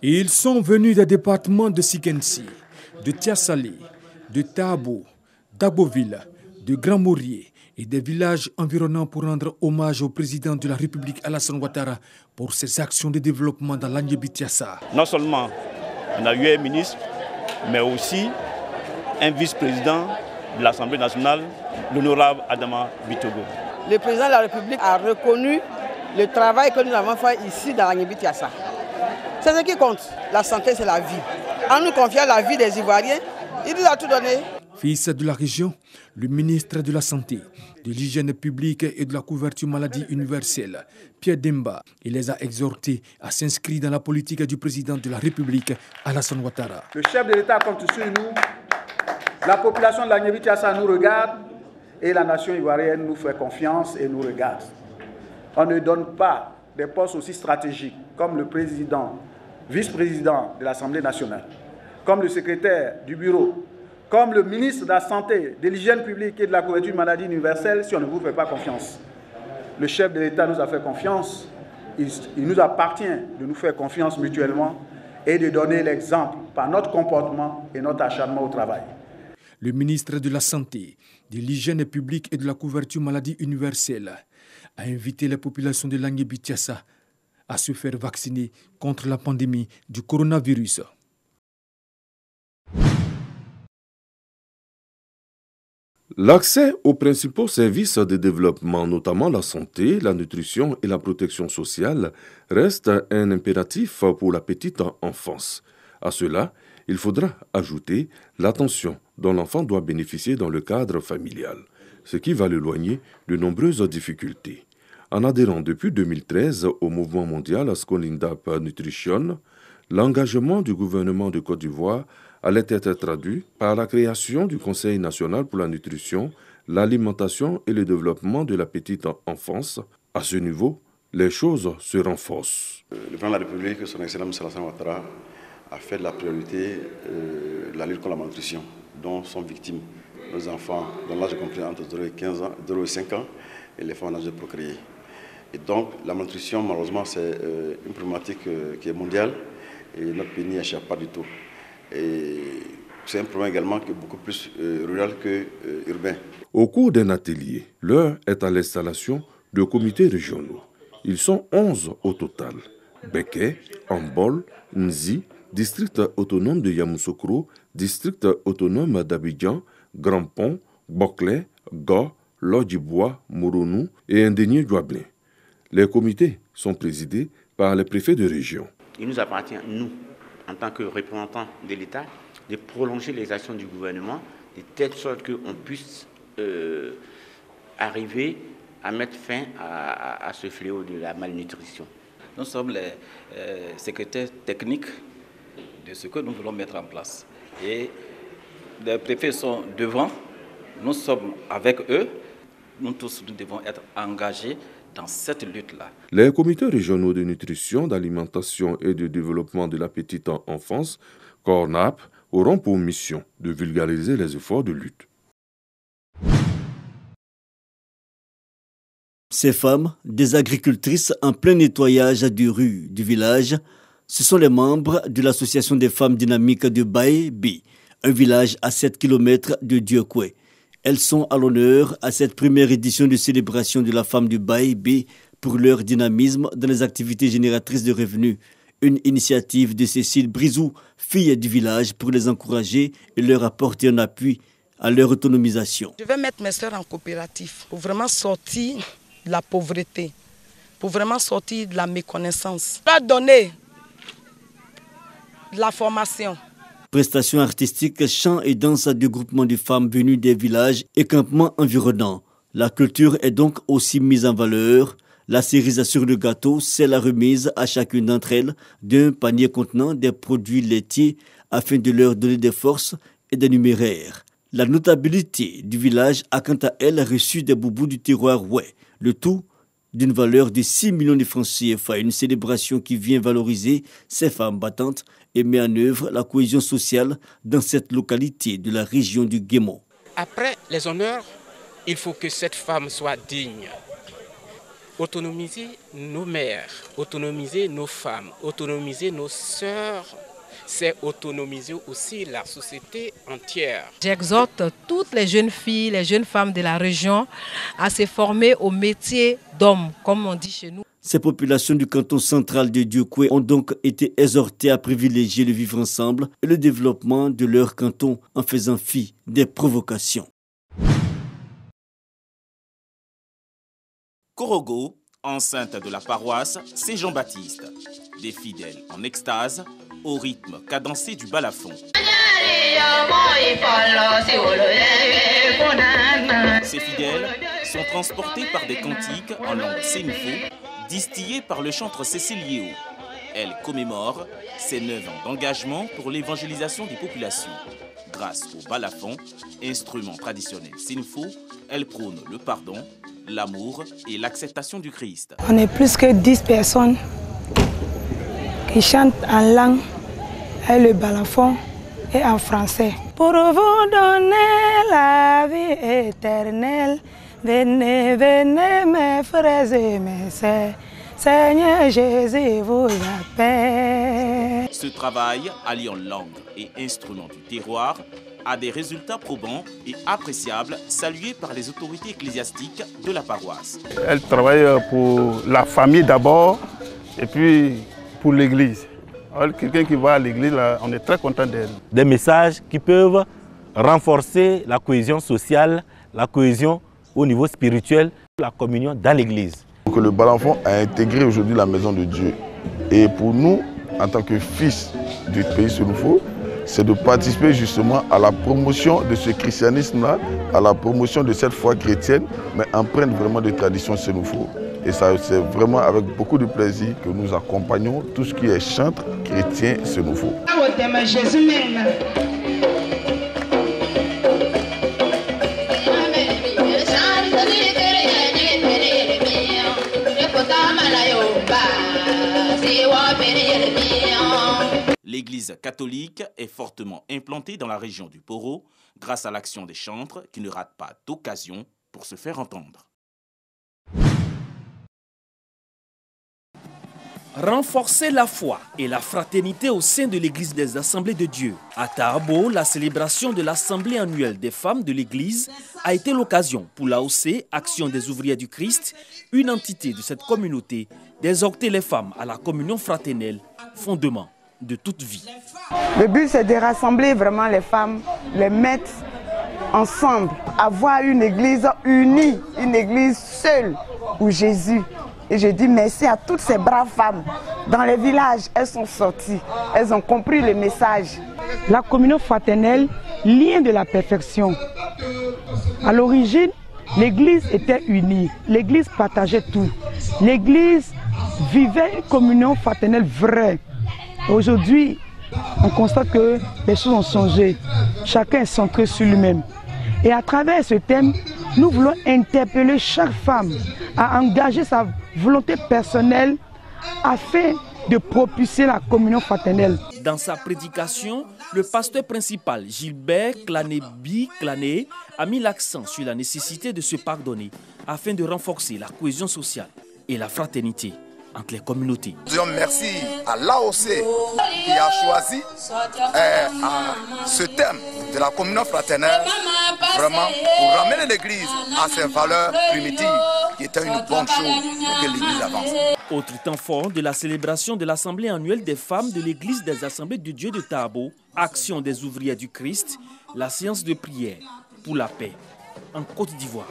Ils sont venus des départements de Sikensi, de Tiassali, de Tabo, d'Aboville, de Grand-Maurier et des villages environnants pour rendre hommage au président de la République Alassane Ouattara pour ses actions de développement dans l'Anyébi-Tiassa. Non seulement on a eu un ministre, mais aussi un vice-président de l'Assemblée nationale, l'honorable Adama Bitogo. Le président de la République a reconnu le travail que nous avons fait ici dans l'Anyébi-Tiassa. C'est ce qui compte. La santé, c'est la vie. En nous confiant la vie des Ivoiriens, il nous a tout donné. Fils de la région, le ministre de la Santé, de l'Hygiène publique et de la couverture maladie universelle, Pierre Demba, il les a exhortés à s'inscrire dans la politique du président de la République, Alassane Ouattara. Le chef de l'État compte sur nous, la population de l'Anyébi-Tiassa nous regarde et la nation ivoirienne nous fait confiance et nous regarde. On ne donne pas des postes aussi stratégiques comme le président, vice-président de l'Assemblée nationale, comme le secrétaire du bureau, comme le ministre de la Santé, de l'Hygiène publique et de la couverture maladie universelle si on ne vous fait pas confiance. Le chef de l'État nous a fait confiance. Il nous appartient de nous faire confiance mutuellement et de donner l'exemple par notre comportement et notre acharnement au travail. Le ministre de la Santé, de l'Hygiène publique et de la couverture maladie universelle a invité les populations de l'Anyébi-Tiassa à se faire vacciner contre la pandémie du coronavirus. L'accès aux principaux services de développement, notamment la santé, la nutrition et la protection sociale, reste un impératif pour la petite enfance. À cela, il faudra ajouter l'attention dont l'enfant doit bénéficier dans le cadre familial, ce qui va l'éloigner de nombreuses difficultés. En adhérant depuis 2013 au mouvement mondial Skolindap Nutrition, l'engagement du gouvernement de Côte d'Ivoire allait être traduit par la création du Conseil national pour la nutrition, l'alimentation et le développement de la petite enfance. À ce niveau, les choses se renforcent. Le président de la République, son Excellence Alassane Ouattara, a fait de la priorité la lutte contre la malnutrition, dont sont victimes nos enfants dans l'âge compris entre 0 et 15 ans, 0 et 5 ans, et les femmes en âge de procréer. Et donc, la malnutrition, malheureusement, c'est une problématique qui est mondiale et notre pays n'y échappe pas du tout. Et c'est un problème également qui est beaucoup plus rural que urbain. Au cours d'un atelier, l'heure est à l'installation de comités régionaux. Ils sont 11 au total. Beke, Ambol, Nzi, district autonome de Yamoussoukro, district autonome d'Abidjan, Grand Pont, Boclé, Go, Lodjibois, Mourounou et Indénié Douablé. Les comités sont présidés par les préfets de région. Il nous appartient, nous, en tant que représentants de l'État, de prolonger les actions du gouvernement de telle sorte qu'on puisse arriver à mettre fin à ce fléau de la malnutrition. Nous sommes les secrétaires techniques de ce que nous voulons mettre en place. Et les préfets sont devant, nous sommes avec eux, nous tous nous devons être engagés dans cette lutte-là. Les comités régionaux de nutrition, d'alimentation et de développement de la petite enfance, CORNAP, auront pour mission de vulgariser les efforts de lutte. Ces femmes, des agricultrices en plein nettoyage du rue du village, ce sont les membres de l'association des femmes dynamiques de Baïbi, un village à 7 km de Dieukwé. Elles sont à l'honneur à cette première édition de célébration de la femme du Baïbi pour leur dynamisme dans les activités génératrices de revenus. Une initiative de Cécile Brizou, fille du village, pour les encourager et leur apporter un appui à leur autonomisation. Je vais mettre mes sœurs en coopérative pour vraiment sortir de la pauvreté, pour vraiment sortir de la méconnaissance. Leur donner de la formation. Prestations artistiques, chants et danses du groupement de femmes venues des villages et campements environnants. La culture est donc aussi mise en valeur. La cerise sur le gâteau, c'est la remise à chacune d'entre elles d'un panier contenant des produits laitiers afin de leur donner des forces et des numéraires. La notabilité du village a quant à elle reçu des boubous du terroir Oué, le tout d'une valeur de 6 millions de francs CFA, une célébration qui vient valoriser ces femmes battantes et met en œuvre la cohésion sociale dans cette localité de la région du Guémo. Après les honneurs, il faut que cette femme soit digne. autonomiser nos mères, autonomiser nos femmes, autonomiser nos sœurs, c'est autonomiser aussi la société entière. J'exhorte toutes les jeunes filles, les jeunes femmes de la région à se former au métier d'homme, comme on dit chez nous. Ces populations du canton central de Dieukwé ont donc été exhortées à privilégier le vivre ensemble et le développement de leur canton en faisant fi des provocations. Korogo, enceinte de la paroisse Saint-Jean-Baptiste. Des fidèles en extase au rythme cadencé du balafon. Ces fidèles sont transportés par des cantiques en langue sénifo, distillés par le chantre Cécile Yéo. Elle commémore ses 9 ans d'engagement pour l'évangélisation des populations. Grâce au balafon, instrument traditionnel sénifo, elle prône le pardon, l'amour et l'acceptation du Christ. On est plus que 10 personnes qui chantent en langue et le balafon et en français. Pour vous donner la vie éternelle, venez, venez mes frères et mes sœurs, Seigneur Jésus vous appelle. Ce travail, alliant langue et instruments du terroir, a des résultats probants et appréciables, salués par les autorités ecclésiastiques de la paroisse. Elle travaille pour la famille d'abord et puis pour l'église. Quelqu'un qui va à l'église, on est très content d'elle. Des messages qui peuvent renforcer la cohésion sociale, la cohésion au niveau spirituel, la communion dans l'église. Que le balafon a intégré aujourd'hui la maison de Dieu. Et pour nous, en tant que fils du pays Sénoufo, c'est de participer justement à la promotion de ce christianisme-là, à la promotion de cette foi chrétienne, mais empreinte vraiment de tradition Sénoufo. Et ça, c'est vraiment avec beaucoup de plaisir que nous accompagnons tout ce qui est chantre chrétien Sénoufo. L'église catholique est fortement implantée dans la région du Poro grâce à l'action des chantres qui ne ratent pas d'occasion pour se faire entendre. Renforcer la foi et la fraternité au sein de l'Église des Assemblées de Dieu. À Tahabo, la célébration de l'Assemblée annuelle des femmes de l'Église a été l'occasion pour l'AOC, Action des ouvrières du Christ, une entité de cette communauté, d'exhorter les femmes à la communion fraternelle, fondement de toute vie. Le but, c'est de rassembler vraiment les femmes, les mettre ensemble, avoir une église unie, une église seule où Jésus. Et je dis merci à toutes ces braves femmes. Dans les villages, elles sont sorties, elles ont compris le message. La communion fraternelle, lien de la perfection. À l'origine, l'église était unie, l'église partageait tout. L'église vivait une communion fraternelle vraie. Aujourd'hui, on constate que les choses ont changé. Chacun est centré sur lui-même. Et à travers ce thème, nous voulons interpeller chaque femme à engager sa volonté personnelle afin de propulser la communion fraternelle. Dans sa prédication, le pasteur principal Gilbert Clané a mis l'accent sur la nécessité de se pardonner afin de renforcer la cohésion sociale et la fraternité entre les communautés. Disons merci à l'AOC qui a choisi ce thème de la communion fraternelle vraiment pour ramener l'Église à ses valeurs primitives, qui était une bonne chose pour que l'Église avance. Autre temps fort de la célébration de l'Assemblée annuelle des femmes de l'Église des Assemblées de Dieu de Tahabo, Action des ouvrières du Christ, la séance de prière pour la paix en Côte d'Ivoire.